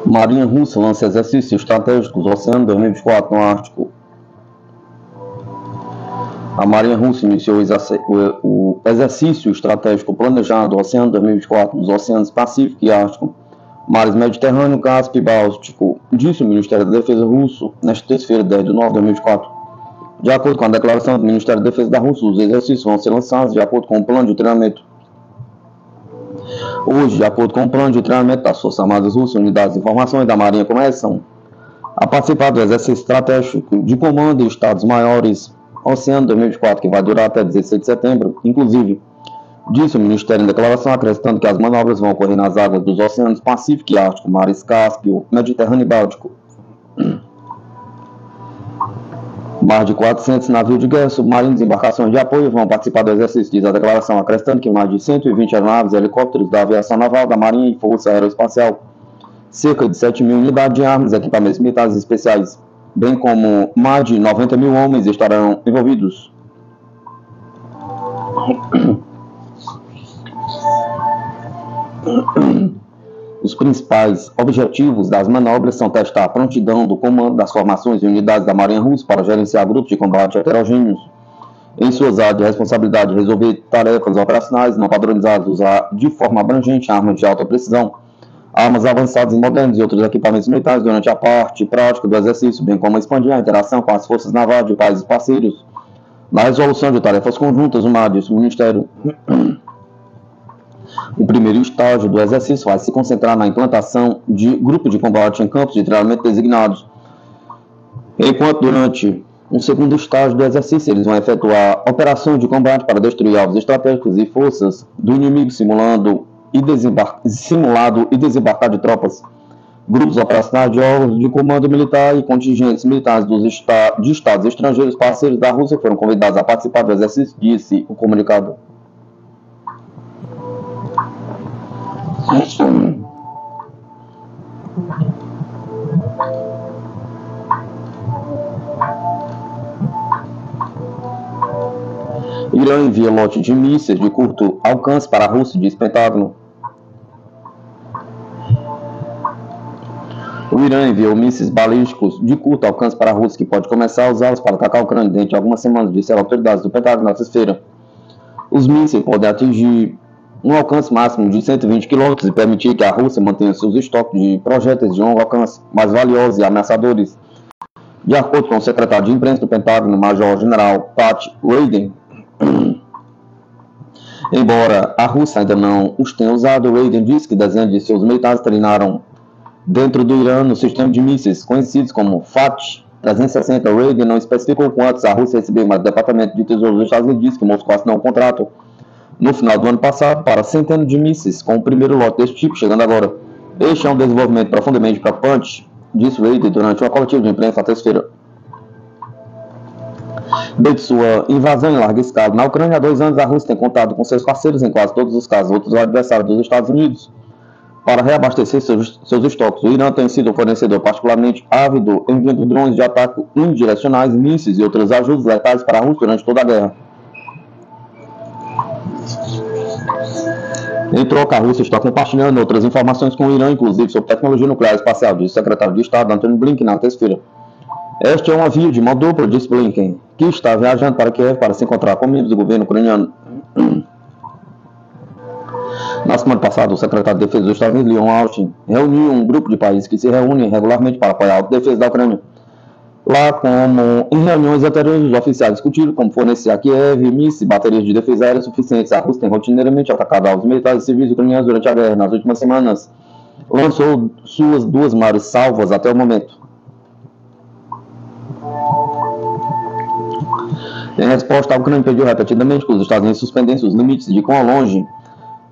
Marinha Russa lança exercícios estratégicos Oceano 2024 no Ártico. A Marinha Russa iniciou o exercício estratégico planejado Oceano 2024 nos Oceanos Pacífico e Ártico, mares Mediterrâneo, Cáspio e Báltico, disse o Ministério da Defesa russo nesta terça-feira, 10 de novembro de 2024. De acordo com a declaração do Ministério da Defesa da Rússia, os exercícios vão ser lançados de acordo com o plano de treinamento. Hoje, de acordo com o plano de treinamento das Forças Armadas Russas, unidades de informações da Marinha começam a participar do exercício estratégico de comando em Estados Maiores Oceano 2024, que vai durar até 16 de setembro, inclusive, disse o Ministério em declaração, acrescentando que as manobras vão ocorrer nas águas dos Oceanos Pacífico e Ártico, mares Cáspio, Mediterrâneo e Báltico. Mais de 400 navios de guerra, submarinos e embarcações de apoio vão participar do exercício, diz a declaração, acrescentando que mais de 120 aeronaves e helicópteros da aviação naval, da Marinha e Força Aeroespacial, cerca de 7 mil unidades de armas e equipamentos militares especiais, bem como mais de 90 mil homens estarão envolvidos. Os principais objetivos das manobras são testar a prontidão do comando das formações e unidades da Marinha Russa para gerenciar grupos de combate heterogêneos em suas áreas de responsabilidade, resolver tarefas operacionais não padronizadas, usar de forma abrangente armas de alta precisão, armas avançadas e modernas e outros equipamentos militares durante a parte prática do exercício, bem como expandir a interação com as forças navais de países parceiros na resolução de tarefas conjuntas, disse o Ministério. O primeiro estágio do exercício vai se concentrar na implantação de grupos de combate em campos de treinamento designados, enquanto durante o segundo estágio do exercício eles vão efetuar operações de combate para destruir alvos estratégicos e forças do inimigo, simulado e desembarcar de tropas, grupos operacionais de órgãos de comando militar e contingentes militares de estados estrangeiros parceiros da Rússia foram convidados a participar do exercício, disse o comunicado. Irã envia lote de mísseis de curto alcance para a Rússia, diz Pentágono. O Irã enviou mísseis balísticos de curto alcance para a Rússia, que pode começar a usá-los para atacar a Ucrânia dentro de algumas semanas, disseram autoridades do Pentágono na terça-feira. Os mísseis podem atingir um alcance máximo de 120 km e permitir que a Rússia mantenha seus estoques de projéteis de longo alcance mais valiosos e ameaçadores. De acordo com o secretário de imprensa do Pentágono, Major-General Pat Ryder, embora a Rússia ainda não os tenha usado, Ryder disse que dezenas de seus militares treinaram dentro do Irã no sistema de mísseis conhecidos como FAT-360. Ryder não especificou quantos a Rússia recebeu, mas o Departamento de Tesouro dos Estados Unidos disse que Moscou assinou um contrato no final do ano passado para centenas de mísseis, com o primeiro lote desse tipo chegando agora. Este é um desenvolvimento profundamente preocupante, disse Ryder durante uma coletiva de imprensa na terça-feira. Desde sua invasão em larga escala na Ucrânia há 2 anos, a Rússia tem contado com seus parceiros, em quase todos os casos, outros adversários dos Estados Unidos, para reabastecer seus estoques. O Irã tem sido um fornecedor particularmente ávido, enviando drones de ataque unidirecionais, mísseis e outras ajudas letais para a Rússia durante toda a guerra. Em troca, a Rússia está compartilhando outras informações com o Irã, inclusive sobre tecnologia nuclear espacial, disse o secretário de Estado Antony Blinken na terça-feira. Esta é uma via de mão dupla, disse Blinken, que está viajando para Kiev para se encontrar com membros do governo ucraniano. Na semana passada, o secretário de Defesa dos Estados Unidos, Lloyd Austin, reuniu um grupo de países que se reúnem regularmente para apoiar a defesa da Ucrânia. Lá, como em reuniões anteriores, os oficiais discutiram como fornecer a Kiev mísseis e baterias de defesa aérea suficientes. A Rússia tem rotineiramente atacado alvos militares e civis ucranianos durante a guerra. Nas últimas semanas, lançou suas 2 maiores salvas até o momento. Em resposta, a Ucrânia pediu repetidamente que os Estados Unidos suspendessem os limites de quão longe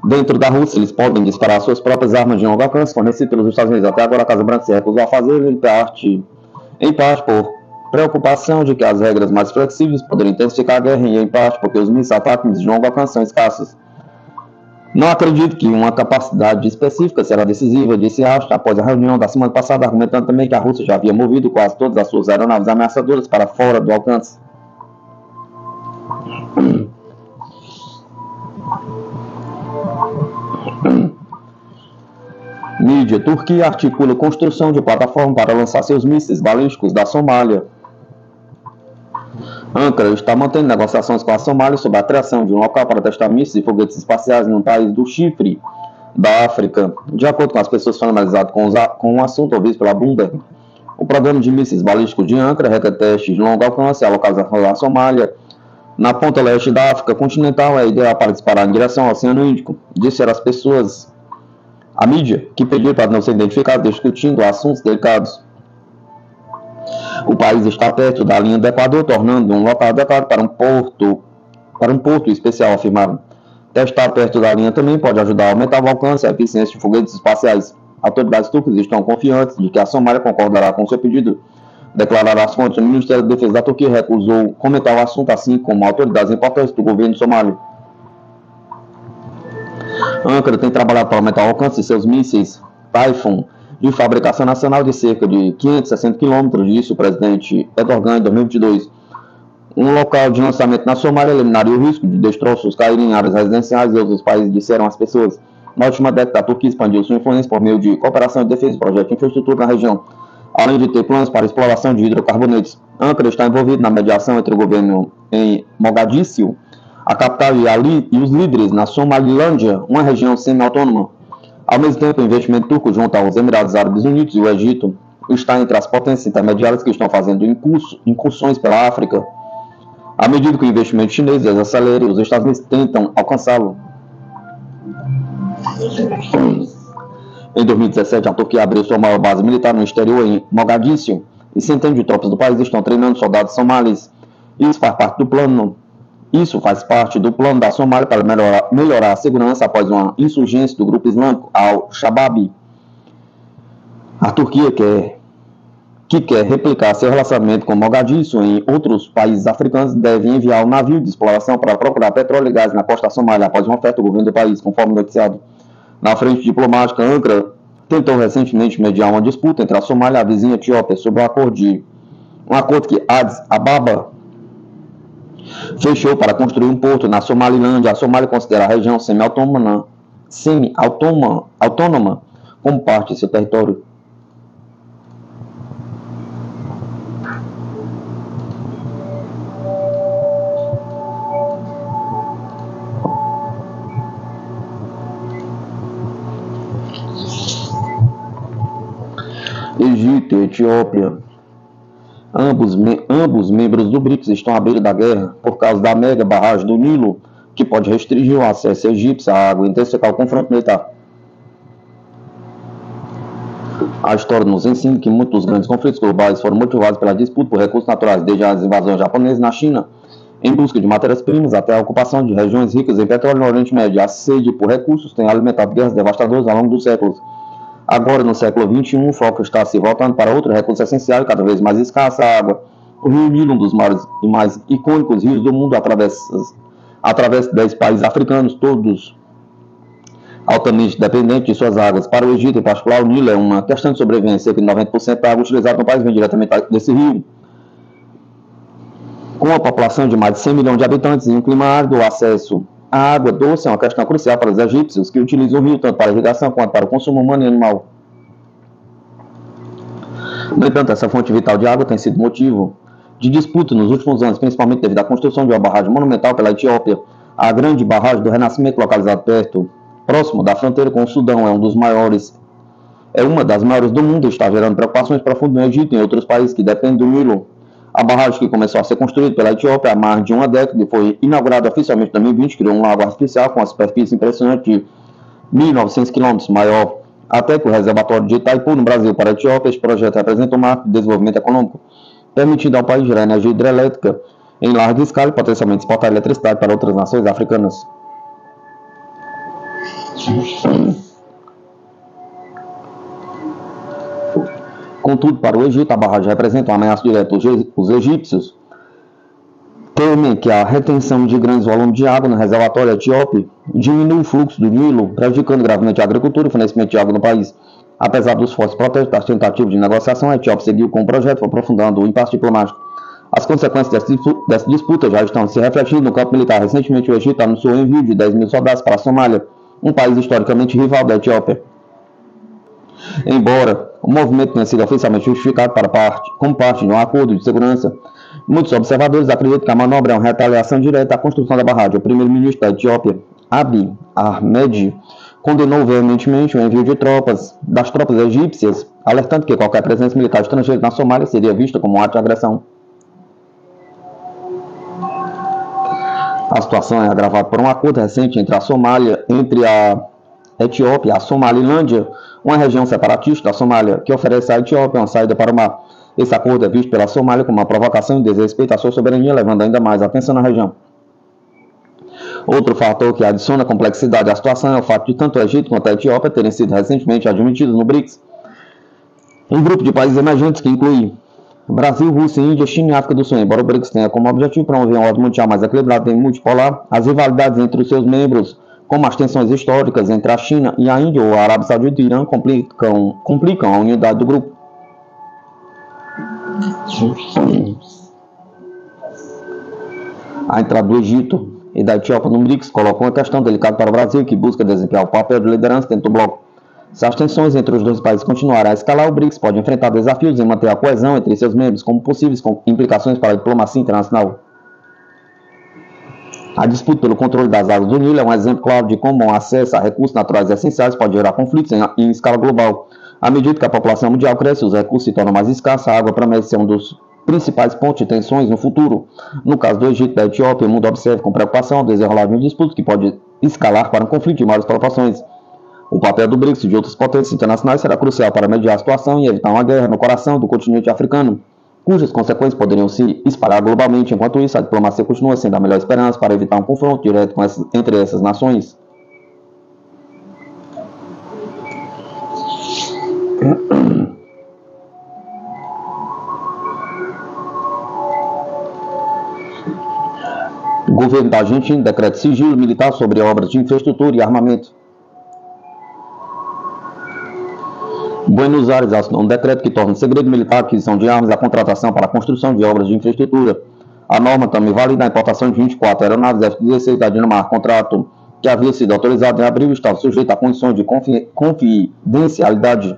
dentro da Rússia eles podem disparar suas próprias armas de longo alcance fornecidas pelos Estados Unidos. Até agora, a Casa Branca se recusou a fazer, em parte por preocupação de que as regras mais flexíveis poderiam intensificar a guerra e em parte porque os mísseis ataques de longo alcance são escassos. Não acredito que uma capacidade específica será decisiva, disse Austin após a reunião da semana passada, argumentando também que a Rússia já havia movido quase todas as suas aeronaves ameaçadoras para fora do alcance. Mídia: Turquia articula construção de plataforma para lançar seus mísseis balísticos da Somália. Ankara está mantendo negociações com a Somália sobre a criação de um local para testar mísseis e foguetes espaciais no país do Chipre, da África. De acordo com as pessoas familiarizadas com o assunto ouvidas pela Bloomberg, o programa de mísseis balísticos de Ankara requer testes de longo alcance. A localização da Somália, na ponta leste da África continental, é ideal para disparar em direção ao Oceano Índico, disseram as pessoas. A mídia, que pediu para não ser identificado, discutindo assuntos delicados. O país está perto da linha do Equador, tornando um local adequado para um porto especial, afirmaram. Testar perto da linha também pode ajudar a aumentar o alcance e a eficiência de foguetes espaciais. Autoridades turcas estão confiantes de que a Somália concordará com seu pedido, declararam as fontes. O Ministério da Defesa da Turquia recusou comentar o assunto, assim como autoridades importantes do governo somálio. Ankara tem trabalhado para aumentar o alcance de seus mísseis Typhoon, de fabricação nacional, de cerca de 560 km, disse o presidente Erdogan em 2022. Um local de lançamento na Somália eliminaria o risco de destroços caírem em áreas residenciais e outros países, disseram as pessoas. Na última década, a Turquia expandiu sua influência por meio de cooperação de defesa e projetos de infraestrutura na região, além de ter planos para exploração de hidrocarbonetos. Ankara está envolvido na mediação entre o governo em Mogadíscio, a capital, e os líderes na Somalilândia, uma região semi-autônoma. Ao mesmo tempo, o investimento turco junto aos Emirados Árabes Unidos e o Egito está entre as potências intermediárias que estão fazendo incursões pela África. À medida que o investimento chinês desacelera, os Estados Unidos tentam alcançá-lo. Em 2017, a Turquia abriu sua maior base militar no exterior, em Mogadíscio, e centenas de tropas do país estão treinando soldados somalis. Isso faz parte do plano da Somália para melhorar a segurança após uma insurgência do grupo islâmico Al-Shabaab. A Turquia, que quer replicar seu relacionamento com Mogadíscio em outros países africanos, deve enviar um navio de exploração para procurar petróleo e gás na costa somália após uma oferta do governo do país, conforme noticiado. Na frente diplomática, Ankara tentou recentemente mediar uma disputa entre a Somália e a vizinha Etiópia sobre um acordo que Addis Ababa fechou para construir um porto na Somalilândia. A Somália considera a região semi-autônoma como parte de seu território. Egito e Etiópia. Ambos membros do BRICS estão à beira da guerra por causa da mega barragem do Nilo, que pode restringir o acesso egípcio à água e intensificar o confronto militar. A história nos ensina que muitos dos grandes conflitos globais foram motivados pela disputa por recursos naturais, desde as invasões japonesas na China, em busca de matérias-primas, até a ocupação de regiões ricas em petróleo no Oriente Médio. A sede por recursos tem alimentado guerras devastadoras ao longo dos séculos. Agora, no século XXI, o foco está se voltando para outro recurso essencial e cada vez mais escasso: a água. O Rio Nilo, um dos maiores e mais icônicos rios do mundo, através de 10 países africanos, todos altamente dependentes de suas águas. Para o Egito, em particular, o Nilo é uma questão de sobrevivência. Cerca de 90% da água utilizada no país vem diretamente desse rio. Com a população de mais de 100 milhões de habitantes e um clima árido, o acesso a água doce é uma questão crucial para os egípcios, que utilizam o rio tanto para irrigação quanto para o consumo humano e animal. No entanto, essa fonte vital de água tem sido motivo de disputa nos últimos anos, principalmente devido à construção de uma barragem monumental pela Etiópia. A grande barragem do Renascimento, localizada próximo da fronteira com o Sudão, é uma das maiores do mundo e está gerando preocupações profundas no Egito e em outros países que dependem do Nilo. A barragem, que começou a ser construída pela Etiópia há mais de uma década e foi inaugurada oficialmente em 2020, criou um lago artificial com uma superfície impressionante de 1.900 km maior. Até que o reservatório de Itaipu, no Brasil, para a Etiópia, este projeto representa um marco de desenvolvimento econômico, permitindo ao país gerar energia hidrelétrica em larga escala e potencialmente exportar eletricidade para outras nações africanas. Contudo, para o Egito, a barragem representa uma ameaça direta. Os egípcios temem que a retenção de grandes volumes de água no reservatório etíope diminua o fluxo do Nilo, prejudicando gravemente a agricultura e o fornecimento de água no país. Apesar dos fortes protestos das tentativas de negociação, a Etiópia seguiu com o projeto, aprofundando o impasse diplomático. As consequências dessa disputa já estão se refletindo no campo militar. Recentemente, o Egito anunciou o envio de 10 mil soldados para a Somália, um país historicamente rival da Etiópia. Embora o movimento tenha sido oficialmente justificado como parte de um acordo de segurança, muitos observadores acreditam que a manobra é uma retaliação direta à construção da barragem. O primeiro-ministro da Etiópia, Abiy Ahmed, condenou veementemente o envio das tropas egípcias, alertando que qualquer presença militar estrangeira na Somália seria vista como um ato de agressão. A situação é agravada por um acordo recente entre a Etiópia e a Somalilândia, uma região separatista da Somália, que oferece à Etiópia uma saída para o mar. Esse acordo é visto pela Somália como uma provocação e desrespeito à sua soberania, levando ainda mais atenção na região. Outro fator que adiciona complexidade à situação é o fato de tanto o Egito quanto a Etiópia terem sido recentemente admitidos no BRICS, um grupo de países emergentes que inclui Brasil, Rússia, Índia, China e África do Sul. Embora o BRICS tenha como objetivo promover uma ordem mundial mais equilibrada e multipolar, as rivalidades entre os seus membros, como as tensões históricas entre a China e a Índia ou a Arábia Saudita e o Irã, complicam a unidade do grupo. A entrada do Egito e da Etiópia no BRICS colocou uma questão delicada para o Brasil, que busca desempenhar o papel de liderança dentro do bloco. Se as tensões entre os dois países continuarem a escalar, o BRICS pode enfrentar desafios em manter a coesão entre seus membros, como possíveis implicações para a diplomacia internacional. A disputa pelo controle das águas do Nilo é um exemplo claro de como o acesso a recursos naturais essenciais pode gerar conflitos em escala global. À medida que a população mundial cresce, os recursos se tornam mais escassos, a água promete ser um dos principais pontos de tensões no futuro. No caso do Egito e da Etiópia, o mundo observa com preocupação o desenrolar de um disputa que pode escalar para um conflito de maiores proporções. O papel do BRICS e de outras potências internacionais será crucial para mediar a situação e evitar uma guerra no coração do continente africano, cujas consequências poderiam se espalhar globalmente. Enquanto isso, a diplomacia continua sendo a melhor esperança para evitar um confronto direto entre essas nações. O governo da Argentina decreta sigilo militar sobre obras de infraestrutura e armamento. Buenos Aires assinou um decreto que torna segredo militar a aquisição de armas e a contratação para a construção de obras de infraestrutura. A norma também valida a importação de 24 aeronaves F-16 da Dinamarca, contrato que havia sido autorizado em abril e estava sujeito a condições de confidencialidade.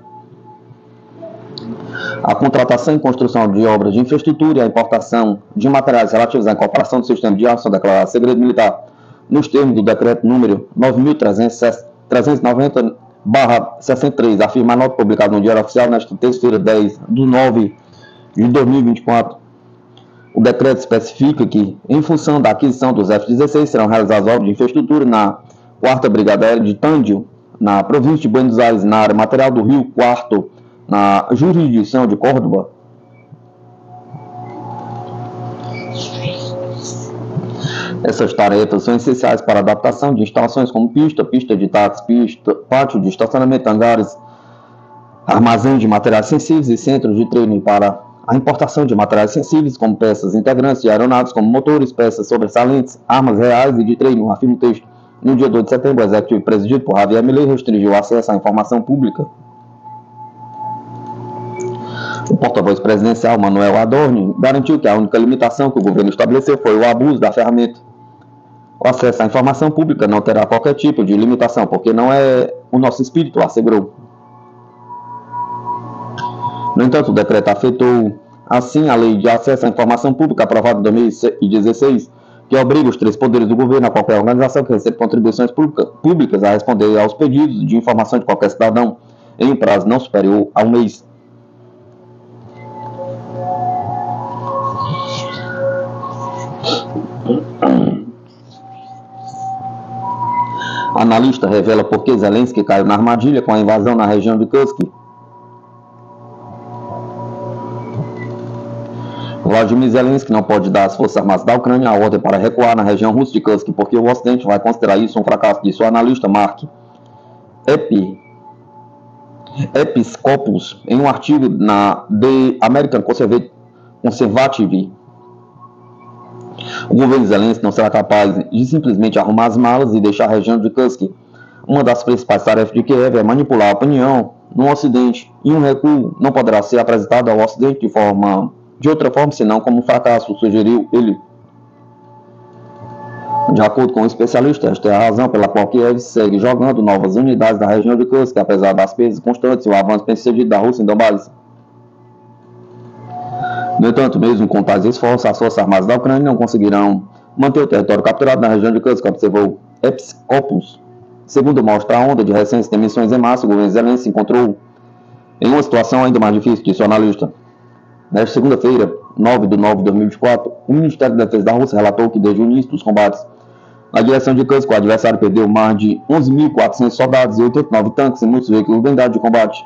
A contratação e construção de obras de infraestrutura e a importação de materiais relativos à incorporação do sistema de armas são declaradas segredo militar, nos termos do decreto número 9.390/63, afirma a nota publicada no Diário Oficial nesta terça-feira, 10 de nove de 2024. O decreto especifica que, em função da aquisição dos F-16, serão realizadas obras de infraestrutura na 4ª Brigada Aérea de Tandil, na província de Buenos Aires, na área material do Rio Quarto, na jurisdição de Córdoba. Essas tarefas são essenciais para a adaptação de instalações como pista de táxi, pátio de estacionamento, hangares, armazém de materiais sensíveis e centros de treino para a importação de materiais sensíveis como peças integrantes de aeronaves como motores, peças sobressalentes, armas reais e de treino, afirma o texto. No dia 2 de setembro, o executivo presidido por Javier Milei restringiu o acesso à informação pública. O porta-voz presidencial, Manuel Adorni, garantiu que a única limitação que o governo estabeleceu foi o abuso da ferramenta. O acesso à informação pública não terá qualquer tipo de limitação, porque não é o nosso espírito, assegurou. No entanto, o decreto afetou, assim, a Lei de Acesso à Informação Pública, aprovada em 2016, que obriga os 3 poderes do governo a qualquer organização que receba contribuições públicas a responder aos pedidos de informação de qualquer cidadão em um prazo não superior a um mês. Analista revela por que Zelensky caiu na armadilha com a invasão na região de Kursk. Vladimir Zelensky não pode dar às forças armadas da Ucrânia a ordem para recuar na região russa de Kursk, porque o Ocidente vai considerar isso um fracasso, disse o analista Mark Episcopoulos em um artigo na The American Conservative. O governo Zelensky não será capaz de simplesmente arrumar as malas e deixar a região de Kursk. Uma das principais tarefas de Kiev é manipular a opinião no Ocidente, e um recuo não poderá ser apresentado ao Ocidente de outra forma senão como um fracasso, sugeriu ele. De acordo com o especialista, esta é a razão pela qual Kiev segue jogando novas unidades da região de Kursk, apesar das perdas constantes e o avanço bem-sucedido da Rússia em Donbass. No entanto, mesmo com tais esforços, as forças armadas da Ucrânia não conseguirão manter o território capturado na região de Kursk, observou Episcopos. Segundo mostra a onda de recentes demissões em massa, o governo Zelensky se encontrou em uma situação ainda mais difícil, disse o analista. Nesta segunda-feira, 9 de nove de 2024, o Ministério da Defesa da Rússia relatou que desde o início dos combates na direção de Kursk, o adversário perdeu mais de 11.400 soldados e 89 tanques e muitos veículos blindados de combate.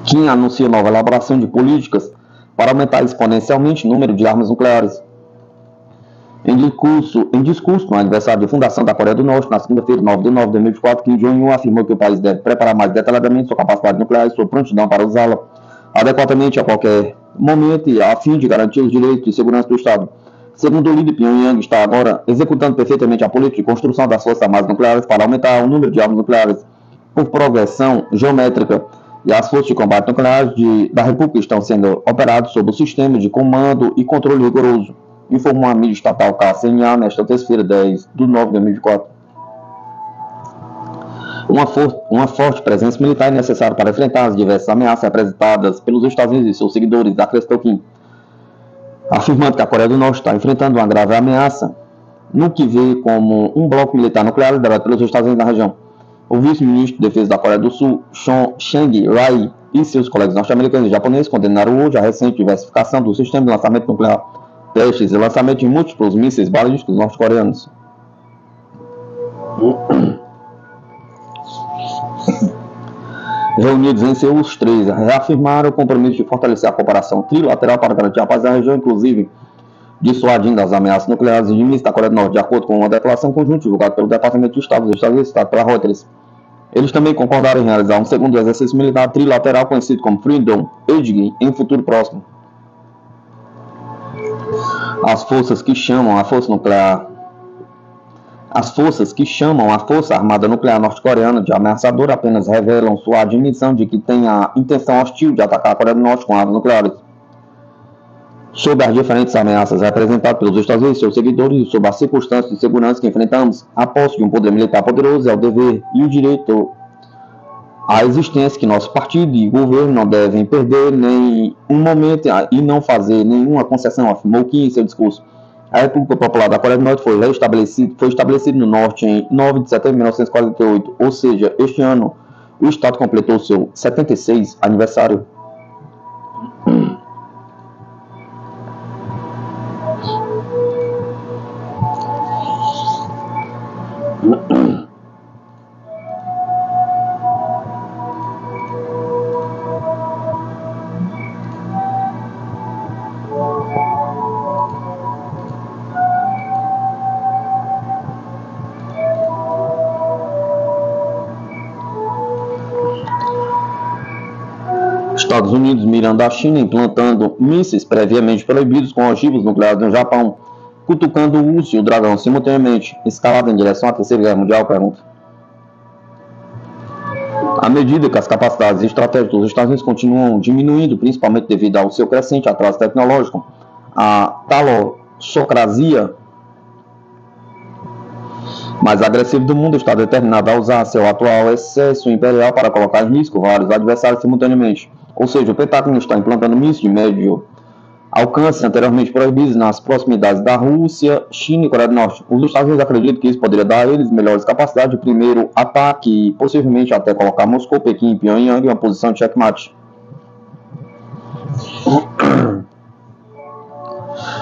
Kim anuncia nova elaboração de políticas para aumentar exponencialmente o número de armas nucleares. Em discurso no aniversário de fundação da Coreia do Norte, na segunda-feira, 9 de nove de 2024, Kim Jong-un afirmou que o país deve preparar mais detalhadamente sua capacidade nuclear e sua prontidão para usá-la adequadamente a qualquer momento e a fim de garantir os direitos e segurança do Estado. Segundo o líder, Pyongyang está agora executando perfeitamente a política de construção das forças armadas nucleares para aumentar o número de armas nucleares por progressão geométrica, e as forças de combate nucleares da República estão sendo operadas sob o sistema de comando e controle rigoroso, informou a mídia estatal KCNA nesta terça-feira, 10 de nove de 2024. Uma forte presença militar é necessária para enfrentar as diversas ameaças apresentadas pelos Estados Unidos e seus seguidores, acrescentou Kim, afirmando que a Coreia do Norte está enfrentando uma grave ameaça no que vê como um bloco militar nuclear liderado pelos Estados Unidos na região. O vice-ministro de Defesa da Coreia do Sul, Chang Rai, e seus colegas norte-americanos e japoneses condenaram hoje a recente diversificação do sistema de lançamento nuclear, testes e lançamento de múltiplos mísseis balísticos norte-coreanos. Reunidos em Seul, os três reafirmaram o compromisso de fortalecer a cooperação trilateral para garantir a paz na região, inclusive dissuadindo as ameaças nucleares e de mísseis da Coreia do Norte, de acordo com uma declaração conjunta divulgada pelo Departamento de Estado dos Estados Unidos, citado pela Reuters. Eles também concordaram em realizar um segundo exercício militar trilateral conhecido como Freedom Edge em futuro próximo. As forças que chamam a Força Armada Nuclear norte-coreana de ameaçadora apenas revelam sua admissão de que tem a intenção hostil de atacar a Coreia do Norte com armas nucleares. Sob as diferentes ameaças representadas pelos Estados Unidos e seus seguidores e sob as circunstâncias de segurança que enfrentamos, a posse de um poder militar poderoso é o dever e o direito à existência que nosso partido e governo não devem perder nem um momento e não fazer nenhuma concessão, afirmou Kim em seu discurso. A República Popular da Coreia do Norte foi estabelecido no norte em 9 de setembro de 1948, ou seja, este ano o Estado completou seu 76º aniversário. Estados Unidos mirando a China, implantando mísseis previamente proibidos com ogivas nucleares no Japão, cutucando o Urso e o Dragão simultaneamente, escalada em direção à Terceira Guerra Mundial, pergunta. À medida que as capacidades estratégicas dos Estados Unidos continuam diminuindo, principalmente devido ao seu crescente atraso tecnológico, a talossocracia mais agressiva do mundo está determinada a usar seu atual excesso imperial para colocar em risco vários adversários simultaneamente. Ou seja, o Pentágono está implantando mísseis de médio alcance anteriormente proibidos nas proximidades da Rússia, China e Coreia do Norte. Os Estados Unidos acreditam que isso poderia dar a eles melhores capacidades de primeiro ataque e possivelmente até colocar Moscou, Pequim e Pyongyang em uma posição de checkmate.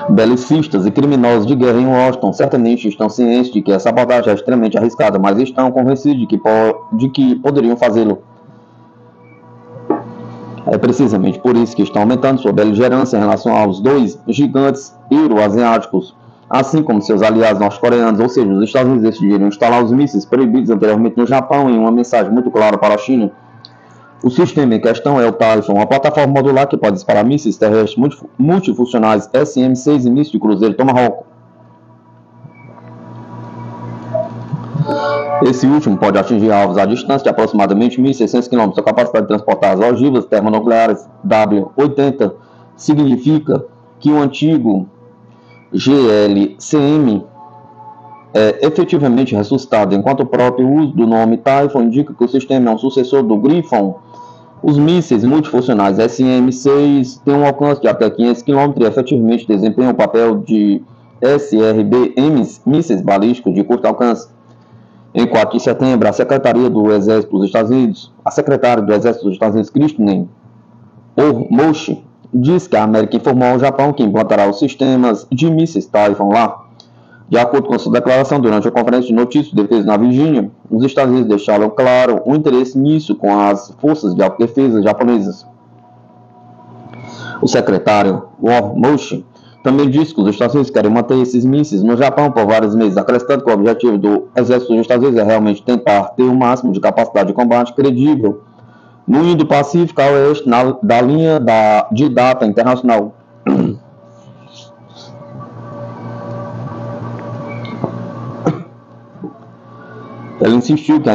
Belicistas e criminosos de guerra em Washington certamente estão cientes de que essa abordagem é extremamente arriscada, mas estão convencidos de que poderiam fazê-lo. É precisamente por isso que estão aumentando sua beligerância em relação aos dois gigantes euroasiáticos, assim como seus aliados norte-coreanos, ou seja, os Estados Unidos decidiram instalar os mísseis proibidos anteriormente no Japão em uma mensagem muito clara para a China. O sistema em questão é o Typhoon, uma plataforma modular que pode disparar mísseis terrestres multifuncionais SM-6 e mísseis de cruzeiro Tomahawk. Esse último pode atingir alvos a distância de aproximadamente 1.600 km. Sua capacidade de transportar as ogivas termonucleares W-80 significa que o antigo GLCM é efetivamente ressuscitado, enquanto o próprio uso do nome Typhoon indica que o sistema é um sucessor do Griffon. Os mísseis multifuncionais SM-6 têm um alcance de até 500 km e efetivamente desempenham o papel de SRBMs, mísseis balísticos de curto alcance. Em 4 de setembro, a Secretaria do Exército dos Estados Unidos, a secretária do Exército dos Estados Unidos, Kristine Ormoshi, diz que a América informou ao Japão que implantará os sistemas de mísseis Typhoon lá. De acordo com sua declaração durante a conferência de notícias de defesa na Virgínia, os Estados Unidos deixaram claro o interesse nisso com as forças de autodefesa japonesas. O secretário Ormoshi também disse que os Estados Unidos querem manter esses mísseis no Japão por vários meses, acrescentando que o objetivo do Exército dos Estados Unidos é realmente tentar ter o máximo de capacidade de combate credível no Indo-Pacífico a oeste da linha de data internacional. Ele insistiu que a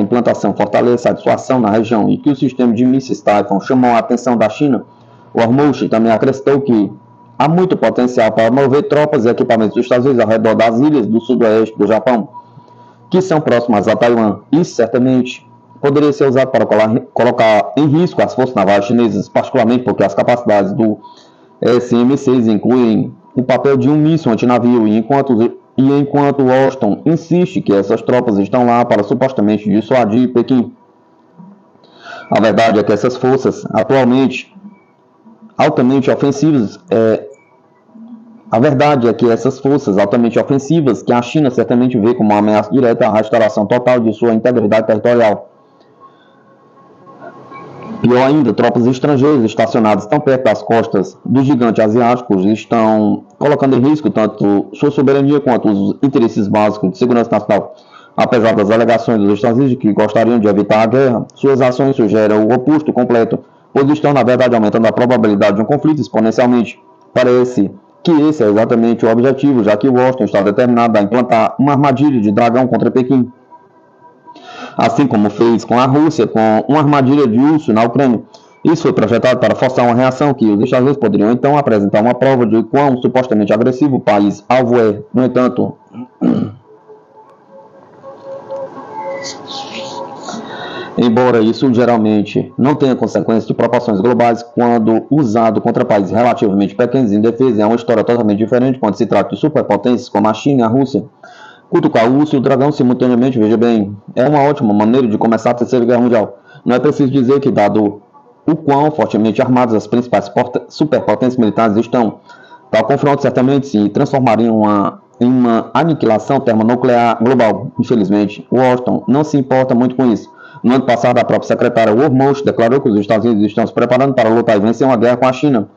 implantação fortaleça a dissuasão na região e que o sistema de mísseis Typhoon chamou a atenção da China. O Ormoshi também acrescentou que há muito potencial para mover tropas e equipamentos dos Estados Unidos ao redor das ilhas do sudoeste do Japão, que são próximas a Taiwan. Isso certamente poderia ser usado para colocar em risco as forças navais chinesas, particularmente porque as capacidades do SM-6 incluem o papel de um míssil antinavio, e enquanto Washington insiste que essas tropas estão lá para supostamente dissuadir Pequim. A verdade é que essas forças atualmente altamente ofensivas que a China certamente vê como uma ameaça direta à restauração total de sua integridade territorial. Pior ainda, tropas estrangeiras estacionadas tão perto das costas dos gigantes asiáticos estão colocando em risco tanto sua soberania quanto os interesses básicos de segurança nacional. Apesar das alegações dos Estados Unidos que gostariam de evitar a guerra, suas ações sugerem o oposto completo, pois estão, na verdade, aumentando a probabilidade de um conflito exponencialmente. Parece que esse é exatamente o objetivo, já que Washington está determinado a implantar uma armadilha de dragão contra Pequim, assim como fez com a Rússia, com uma armadilha de urso na Ucrânia. Isso foi projetado para forçar uma reação que os Estados Unidos poderiam então apresentar uma prova de quão supostamente agressivo o país alvo é. No entanto, embora isso geralmente não tenha consequências de proporções globais quando usado contra países relativamente pequenos em defesa, é uma história totalmente diferente quando se trata de superpotências como a China e a Rússia. Cutucar o urso e o dragão simultaneamente, veja bem, é uma ótima maneira de começar a Terceira Guerra Mundial. Não é preciso dizer que, dado o quão fortemente armadas as principais superpotências militares estão, tal confronto certamente se transformaria em uma aniquilação termonuclear global. Infelizmente, Washington não se importa muito com isso. No ano passado, a própria secretária Ormoshi declarou que os Estados Unidos estão se preparando para lutar e vencer uma guerra com a China,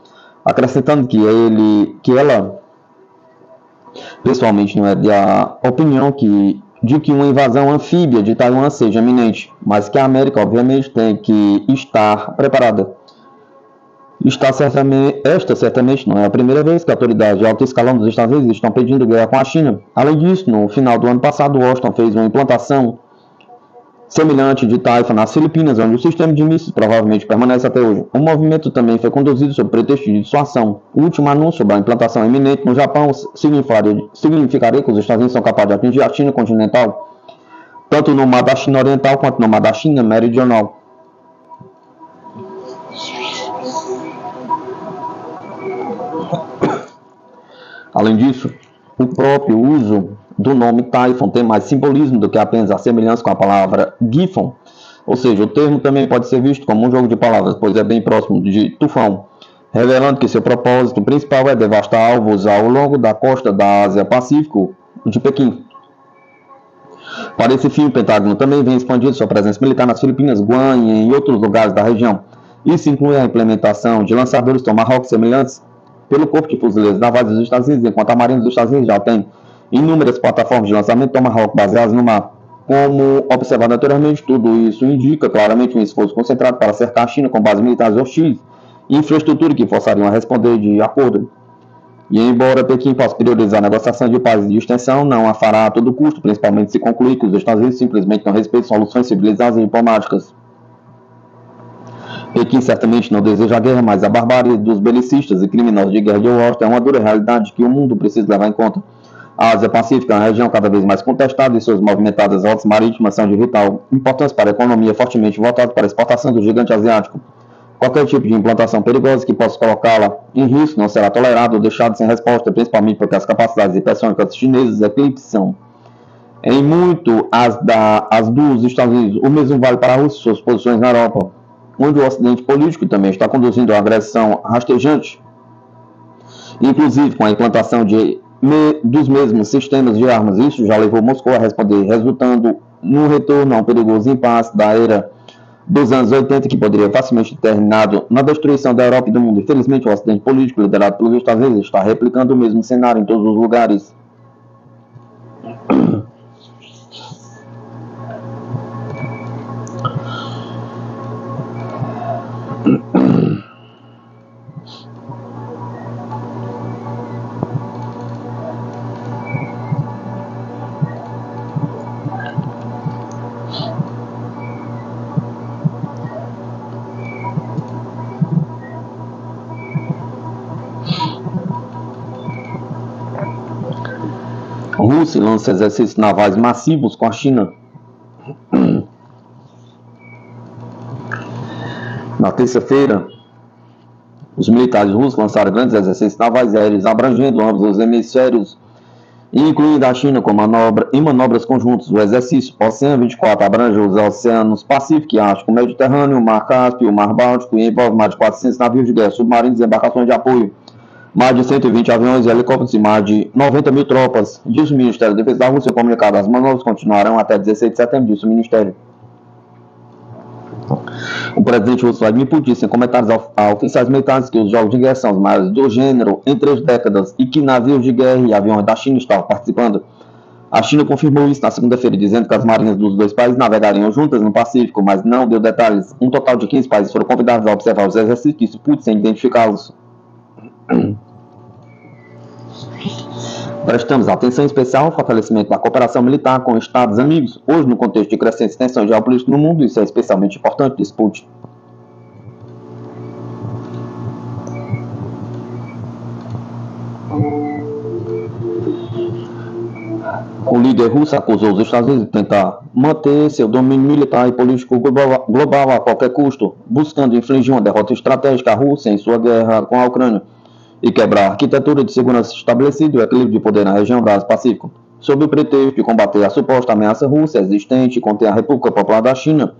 acrescentando que ela pessoalmente não é da opinião de que uma invasão anfíbia de Taiwan seja iminente, mas que a América obviamente tem que estar preparada. Esta certamente não é a primeira vez que autoridades de alto escalão dos Estados Unidos estão pedindo guerra com a China. Além disso, no final do ano passado, Washington fez uma implantação semelhante de Typhoon nas Filipinas, onde o sistema de mísseis provavelmente permanece até hoje. O movimento também foi conduzido sob pretexto de dissuasão. O último anúncio sobre a implantação iminente no Japão significaria que os Estados Unidos são capazes de atingir a China continental, tanto no mar da China Oriental quanto no mar da China Meridional. Além disso, o próprio uso do nome Typhoon tem mais simbolismo do que apenas a semelhança com a palavra Griffon, ou seja, o termo também pode ser visto como um jogo de palavras, pois é bem próximo de tufão, revelando que seu propósito principal é devastar alvos ao longo da costa da Ásia-Pacífico de Pequim. Para esse fim, o Pentágono também vem expandindo sua presença militar nas Filipinas, Guam e em outros lugares da região. Isso inclui a implementação de lançadores Tomahawk semelhantes pelo Corpo de Fuzileiros Navais dos Estados Unidos, enquanto a Marinha dos Estados Unidos já tem inúmeras plataformas de lançamento Tomahawk baseadas no mar. Como observado anteriormente, tudo isso indica claramente um esforço concentrado para cercar a China com bases militares hostis e infraestrutura que forçariam a responder de acordo. E embora Pequim possa priorizar a negociação de paz e de extensão, não a fará a todo custo, principalmente se concluir que os Estados Unidos simplesmente não respeitam soluções civilizadas e diplomáticas. Pequim certamente não deseja a guerra, mas a barbárie dos belicistas e criminosos de guerra de Washington é uma dura realidade que o mundo precisa levar em conta. A Ásia Pacífica é uma região cada vez mais contestada e suas movimentadas rotas marítimas são de vital importância para a economia fortemente voltada para a exportação do gigante asiático. Qualquer tipo de implantação perigosa que possa colocá-la em risco não será tolerado ou deixado sem resposta, principalmente porque as capacidades hipersônicas chinesas eclipsam em muito as dos Estados Unidos. O mesmo vale para a Rússia e suas posições na Europa, onde o Ocidente político também está conduzindo a agressão rastejante, inclusive com a implantação dos mesmos sistemas de armas. Isso já levou Moscou a responder, resultando no retorno a um perigoso impasse da era dos anos 80, que poderia facilmente ter terminado na destruição da Europa e do mundo. Infelizmente, o Ocidente político, liderado pelos Estados Unidos, está replicando o mesmo cenário em todos os lugares. Rússia lança exercícios navais massivos com a China. Na terça-feira, os militares russos lançaram grandes exercícios navais aéreos abrangendo ambos os hemisférios, incluindo a China em manobras conjuntas. O exercício Oceano 24 abrange os oceanos Pacífico e Ártico, Mediterrâneo, o Mar Cáspio, o Mar Báltico e envolve mais de 400 navios de guerra, submarinos e embarcações de apoio, mais de 120 aviões e helicópteros e mais de 90 mil tropas. Diz o Ministério da Defesa da Rússia comunicado. As manobras continuarão até 16 de setembro, disse o Ministério. O presidente russo Vladimir Putin disse em comentários a oficiais militares que os jogos de guerra são os maiores do gênero em 3 décadas e que navios de guerra e aviões da China estavam participando. A China confirmou isso na segunda-feira, dizendo que as marinhas dos dois países navegariam juntas no Pacífico, mas não deu detalhes. Um total de 15 países foram convidados a observar os exercícios, disse Putin, sem identificá-los. Prestamos atenção especial ao fortalecimento da cooperação militar com Estados amigos. Hoje, no contexto de crescente tensão geopolítica no mundo, isso é especialmente importante, disse Putin. O líder russo acusou os Estados Unidos de tentar manter seu domínio militar e político global a qualquer custo, buscando infligir uma derrota estratégica à Rússia em sua guerra com a Ucrânia e quebrar a arquitetura de segurança estabelecida e o equilíbrio de poder na região do Ásia-Pacífico. Sob o pretexto de combater a suposta ameaça russa existente e conter a República Popular da China,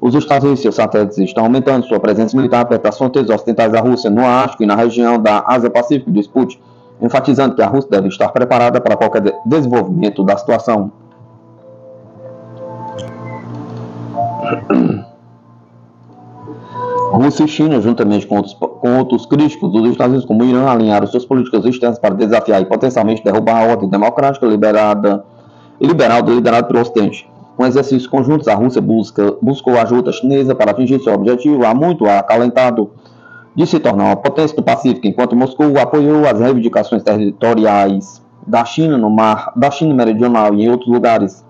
os Estados Unidos e seus satélites estão aumentando sua presença militar perto das fronteiras ocidentais da Rússia, no Ártico e na região da Ásia-Pacífico, diz Putin, enfatizando que a Rússia deve estar preparada para qualquer desenvolvimento da situação. Rússia e China, juntamente com outros críticos dos Estados Unidos, como o Irã, alinharam suas políticas externas para desafiar e potencialmente derrubar a ordem democrática liberal liderada pelo Ocidente. Com exercícios conjuntos, a Rússia buscou a ajuda chinesa para atingir seu objetivo há muito acalentado de se tornar uma potência do Pacífico, enquanto Moscou apoiou as reivindicações territoriais da China no mar da China Meridional e em outros lugares.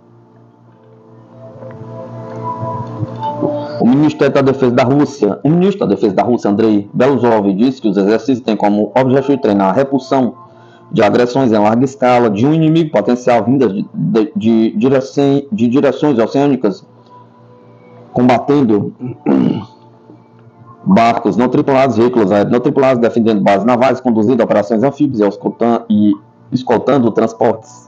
O ministro da Defesa da Rússia, Andrei Belozov, disse que os exercícios têm como objetivo treinar a repulsão de agressões em larga escala de um inimigo potencial vindas de direções oceânicas, combatendo barcos não tripulados, veículos aéreos não tripulados, defendendo bases navais, conduzindo operações anfíbias e escoltando transportes.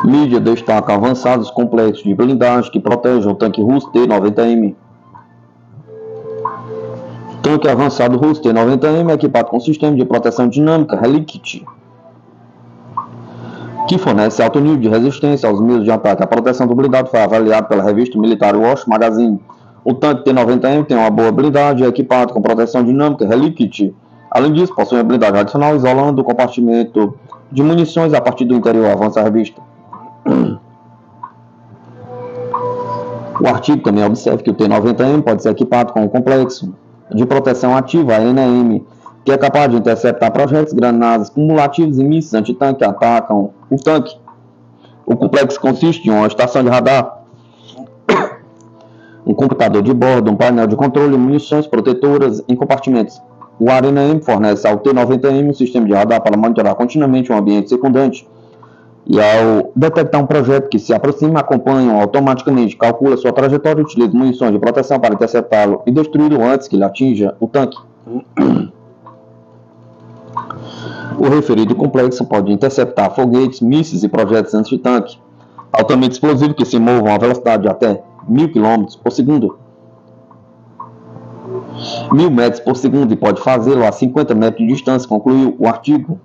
Mídia destaca avançados complexos de blindagem que protegem o tanque russo T-90M. Tanque avançado russo T-90M é equipado com sistema de proteção dinâmica Relikt, que fornece alto nível de resistência aos meios de ataque. A proteção do blindado foi avaliada pela revista militar Wash Magazine. O tanque T-90M tem uma boa blindagem, é equipado com proteção dinâmica Relikit. Além disso, possui uma blindagem adicional isolando o compartimento de munições a partir do interior, avança a revista. O artigo também observa que o T-90M pode ser equipado com um complexo de proteção ativa, a NM, que é capaz de interceptar projéteis, granadas cumulativos e mísseis antitanque que atacam o tanque. O complexo consiste em uma estação de radar, um computador de bordo, um painel de controle e munições protetoras em compartimentos. O ARENA-M fornece ao T-90M um sistema de radar para monitorar continuamente o ambiente circundante e, ao detectar um projeto que se aproxima, acompanha automaticamente, calcula sua trajetória e utiliza munições de proteção para interceptá-lo e destruí-lo antes que ele atinja o tanque. O referido complexo pode interceptar foguetes, mísseis e projetos anti-tanque altamente explosivos que se movam a velocidade de até 1000 km por segundo. 1000 metros por segundo e pode fazê-lo a 50 metros de distância, concluiu o artigo.